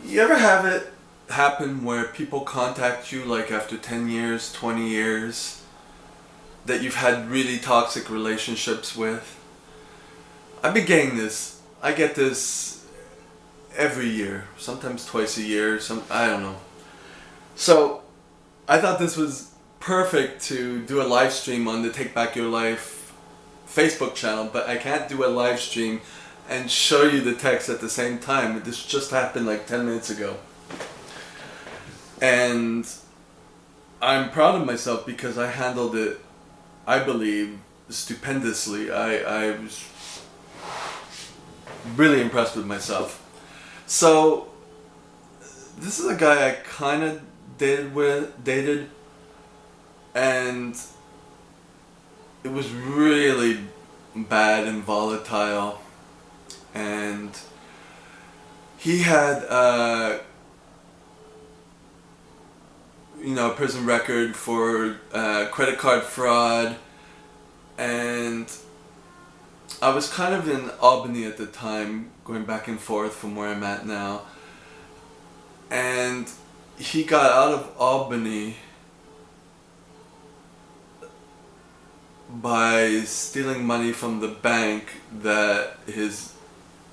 You ever have it happen where people contact you like after 10 years, 20 years that you've had really toxic relationships with? I've been getting this. I get this every year, sometimes twice a year, I don't know. So I thought this was perfect to do a live stream on the Take Back Your Life Facebook channel, but I can't do a live stream and show you the text at the same time. This just happened like 10 minutes ago. And I'm proud of myself because I handled it, I believe, stupendously. I was really impressed with myself. So this is a guy I kind of dated, and it was really bad and volatile. And he had a prison record for credit card fraud, and I was kind of in Albany at the time, going back and forth from where I'm at now, and he got out of Albany by stealing money from the bank that his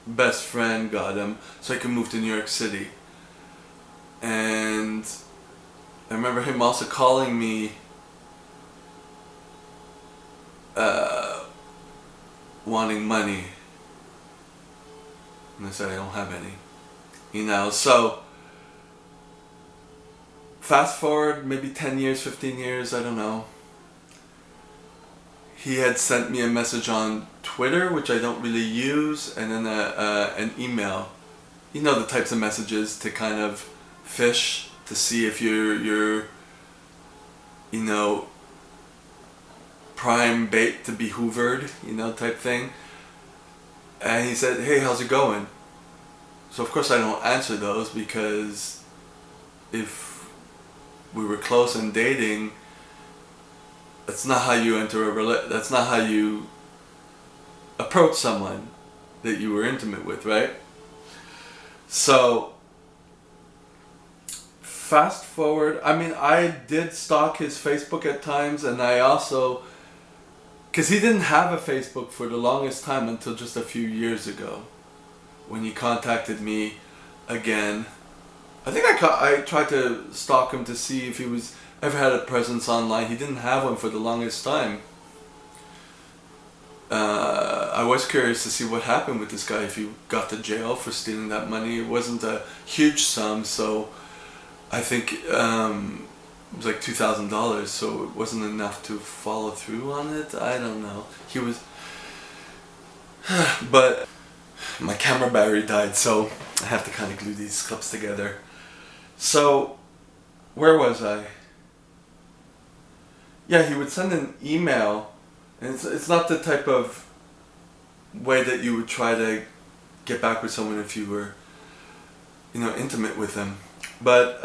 best friend got him so he could move to New York City. And I remember him also calling me wanting money, and I said I don't have any, so fast forward maybe 10 years, 15 years, I don't know. He had sent me a message on Twitter, which I don't really use, and then an email. The types of messages to kind of fish to see if you're prime bait to be hoovered, type thing. And he said, "Hey, how's it going?" So of course I don't answer those, because if we were close and dating, that's not how you that's not how you approach someone that you were intimate with, right? So fast forward, I did stalk his Facebook at times, and I also, because he didn't have a Facebook for the longest time until just a few years ago, when he contacted me again. I think I tried to stalk him to see if he was ever had a presence online. He didn't have one for the longest time. I was curious to see what happened with this guy, if he got to jail for stealing that money. It wasn't a huge sum, so I think it was like $2,000, so it wasn't enough to follow through on it. I don't know. He was... But my camera battery died, so I have to kind of glue these clips together. So, where was I? Yeah, he would send an email, and it's not the type of way that you would try to get back with someone if you were, intimate with them. But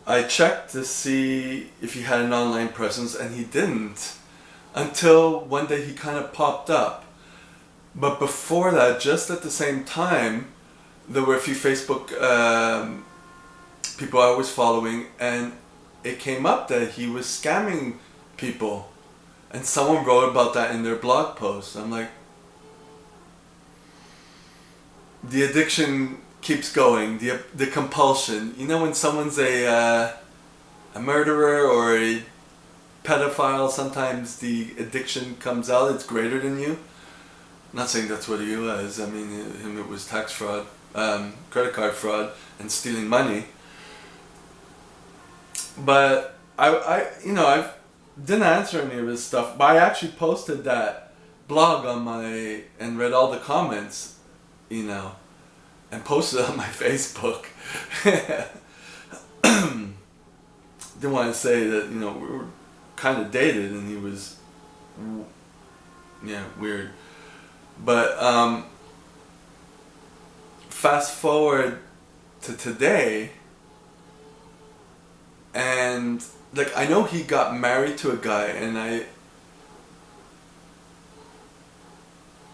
I checked to see if he had an online presence, and he didn't, until one day he kind of popped up. But before that, just at the same time, there were a few Facebook people I was following, and it came up that he was scamming people, and someone wrote about that in their blog post. I'm like, the addiction keeps going, the compulsion. When someone's a murderer or a pedophile, sometimes the addiction comes out, it's greater than you. I'm not saying that's what he was. Him, it was tax fraud, credit card fraud, and stealing money. But I didn't answer any of his stuff, but I actually posted that blog on and read all the comments, and posted it on my Facebook. Didn't want to say that, we were kind of dated, and he was, weird. But fast forward to today, and I know he got married to a guy, and I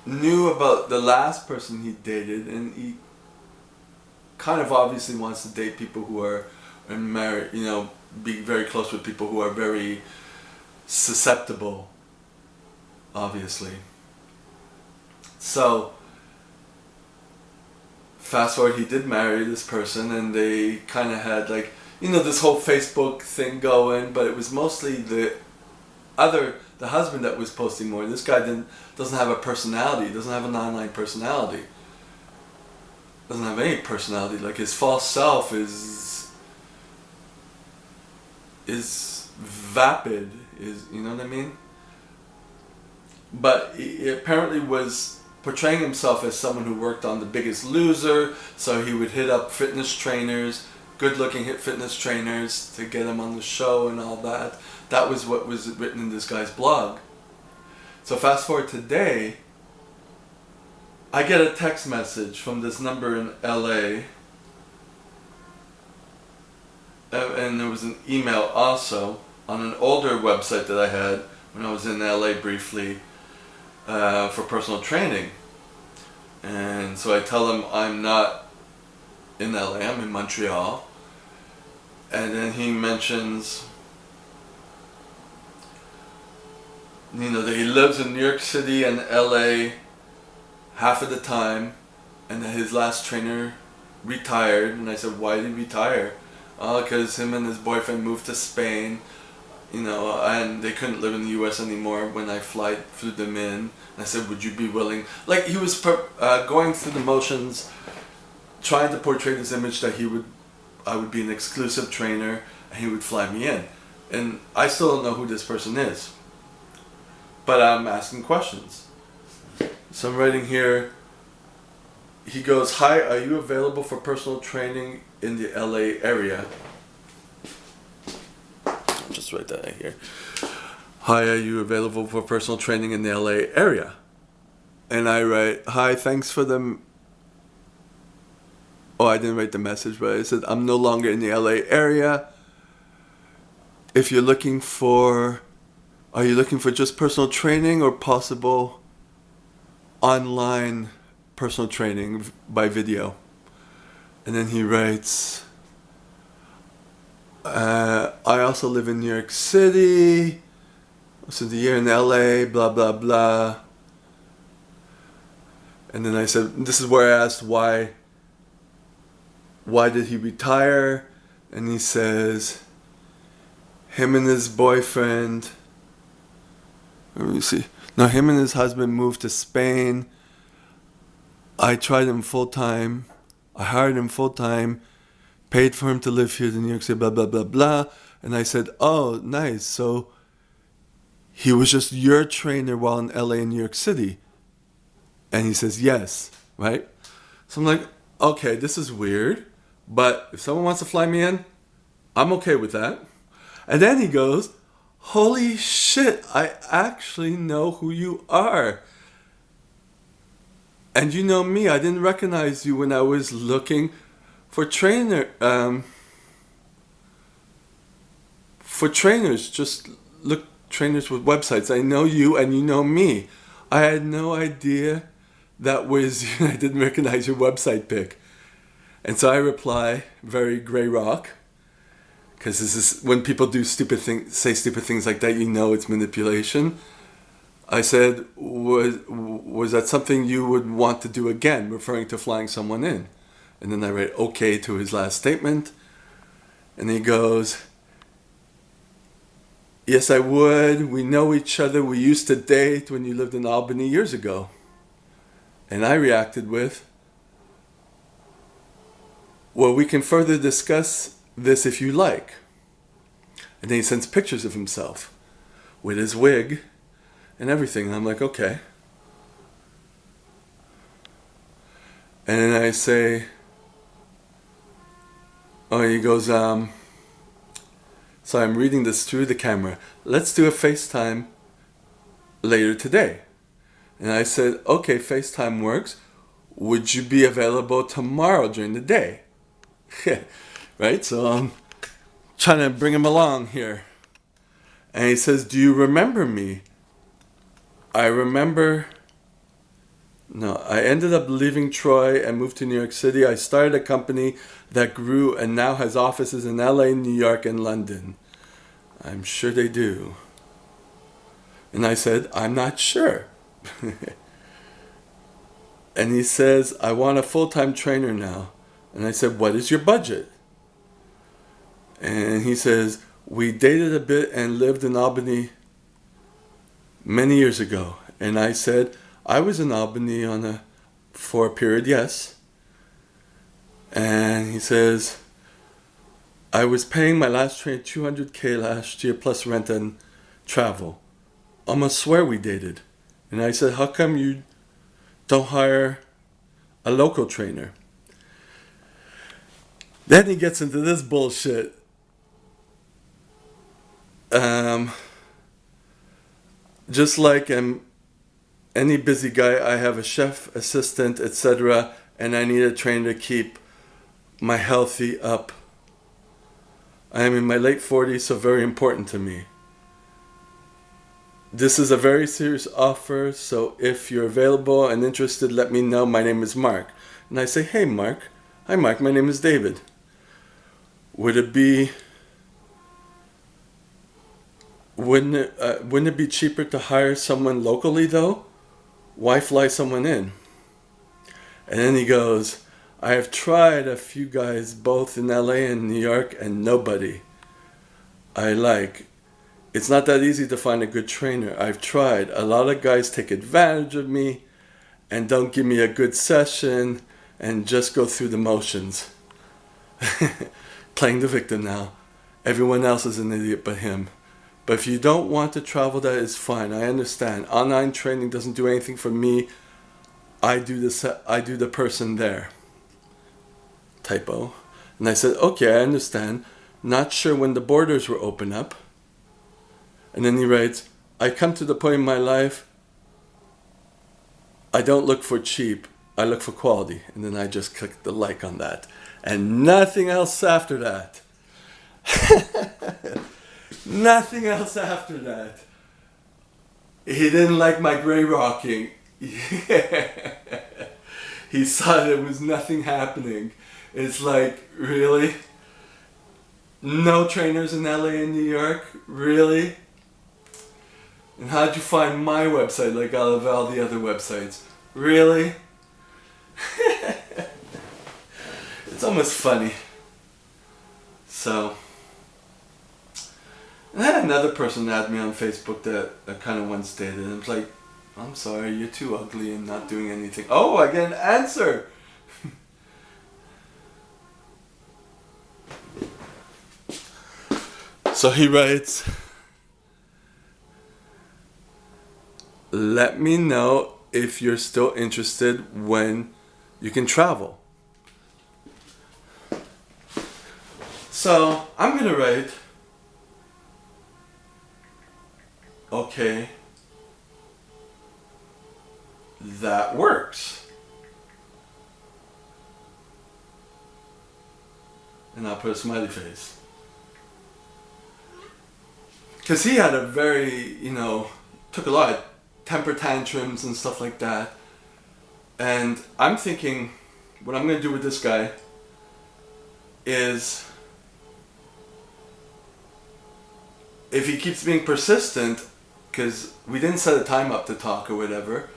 knew about the last person he dated, and he kind of obviously wants to date people who are married, you know, be very close with people who are very susceptible, obviously. So, fast forward, he did marry this person, and they kind of had like, you know, this whole Facebook thing going, but it was mostly the husband that was posting more. This guy doesn't have a personality, doesn't have an online personality. Doesn't have any personality. Like, his false self is vapid, you know what I mean? But he apparently was portraying himself as someone who worked on The Biggest Loser, so he would hit up fitness trainers, good-looking fitness trainers, to get him on the show and all that. That was what was written in this guy's blog. So fast forward today, I get a text message from this number in LA, and there was an email also on an older website that I had when I was in LA briefly for personal training. And so I tell him I'm not in LA, I'm in Montreal. And then he mentions, you know, that he lives in New York City and LA half of the time, and that his last trainer retired. And I said, why did he retire? Oh, because him and his boyfriend moved to Spain, you know, and they couldn't live in the US anymore when I flew them in. And I said, would you be willing? Like, he was going through the motions, trying to portray this image that I would be an exclusive trainer and he would fly me in. And I still don't know who this person is, but I'm asking questions. So I'm writing here, he goes, hi, are you available for personal training in the LA area? I'll just write that here. Hi, are you available for personal training in the LA area? And I write, hi, thanks for the... Oh, I didn't write the message, but I said, I'm no longer in the LA area. If you're looking for... Are you looking for just personal training or possible online personal training by video? And then he writes, I also live in New York City, so the year in LA, blah, blah, blah. And then I said, this is where I asked why did he retire? And he says, him and his boyfriend, let me see. No, him and his husband moved to Spain. I tried him full time. I hired him full time, paid for him to live here in New York City, blah, blah, blah, blah. And I said, oh, nice. So he was just your trainer while in LA and New York City. And he says, yes, right? So I'm like, okay, this is weird, but if someone wants to fly me in, I'm okay with that. And then he goes, holy shit, I actually know who you are. And you know me, I didn't recognize you when I was looking for trainers, just look, trainers with websites. I know you and you know me. I had no idea that was, I didn't recognize your website pic. And so I reply, very gray rock, because this is, when people do stupid things, say stupid things like that, you know it's manipulation. I said, was that something you would want to do again, referring to flying someone in? And then I write okay to his last statement. And he goes, yes, I would. We know each other. We used to date when you lived in Albany years ago. And I reacted with, well, we can further discuss this if you like. And then he sends pictures of himself with his wig and everything. And I'm like, okay. And then I say, oh, he goes, so I'm reading this through the camera. Let's do a FaceTime later today. And I said, okay, FaceTime works. Would you be available tomorrow during the day? Right? So I'm trying to bring him along here. And he says, do you remember me? I remember No, I ended up leaving Troy and moved to New York City. I started a company that grew and now has offices in LA, New York, and London. I'm sure they do. And I said, I'm not sure. And he says, I want a full-time trainer now. And I said, what is your budget? And he says, we dated a bit and lived in Albany many years ago. And I said, I was in Albany for a period, yes. And he says, I was paying my last train $200K last year plus rent and travel. Almost swear we dated. And I said, how come you don't hire a local trainer? Then he gets into this bullshit. Just like any busy guy, I have a chef, assistant, etc., and I need a trainer to keep my healthy up. I am in my late 40s, so very important to me. This is a very serious offer, so if you're available and interested, let me know. My name is Mark. And I say, hey Mark. Hi Mark, my name is David. Wouldn't it be cheaper to hire someone locally though? Why fly someone in? And then he goes, I have tried a few guys both in LA and New York and nobody I like. It's not that easy to find a good trainer. I've tried. A lot of guys take advantage of me and don't give me a good session and just go through the motions. Playing the victim now. Everyone else is an idiot but him. But if you don't want to travel, that is fine. I understand. Online training doesn't do anything for me. I do the person there. Typo. And I said, okay, I understand. Not sure when the borders will open up. And then he writes, I come to the point in my life, I don't look for cheap, I look for quality. And then I just clicked the like on that. And nothing else after that. Nothing else after that. He didn't like my gray rocking. He saw there was nothing happening. It's like, really? No trainers in LA and New York? Really? And how'd you find my website like out of all the other websites? Really? It's almost funny. So, and I had another person add me on Facebook that I kind of once dated, and it's like, I'm sorry, you're too ugly and not doing anything. Oh, I get an answer! So he writes, let me know if you're still interested when you can travel. So I'm gonna write, okay, that works. And I'll put a smiley face. Because he had a very, took a lot of temper tantrums and stuff like that. And I'm thinking, what I'm going to do with this guy is, if he keeps being persistent, because we didn't set a time up to talk or whatever,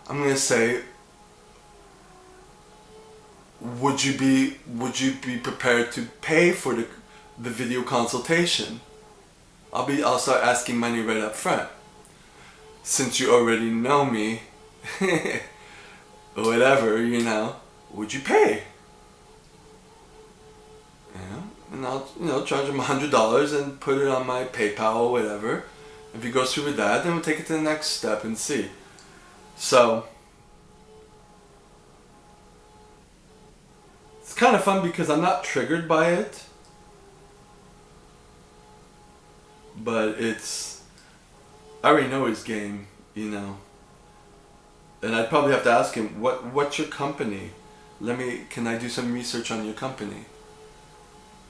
I'm going to say, would you be prepared to pay for the video consultation? I'll start asking money right up front. Since you already know me, or whatever, would you pay? And I'll charge him $100 and put it on my PayPal or whatever. If he goes through with that, then we'll take it to the next step and see. So, it's kind of fun because I'm not triggered by it. But I already know his game, And I'd probably have to ask him, what's your company? Can I do some research on your company?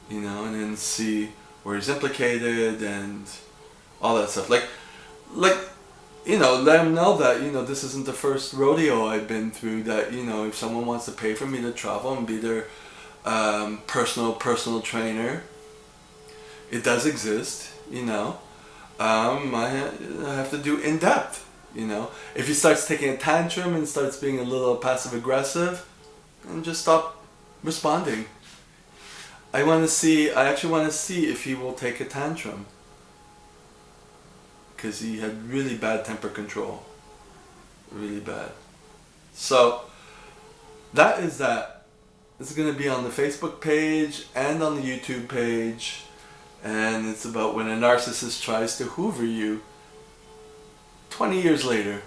And then see where he's implicated and all that stuff. Like let him know that, this isn't the first rodeo I've been through, that, if someone wants to pay for me to travel and be their personal trainer, it does exist, I have to do in depth, If he starts taking a tantrum and starts being a little passive aggressive, and just stop responding. I actually want to see if he will take a tantrum. Because he had really bad temper control. Really bad. So, that is that. It's going to be on the Facebook page and on the YouTube page. And it's about when a narcissist tries to hoover you 20 years later.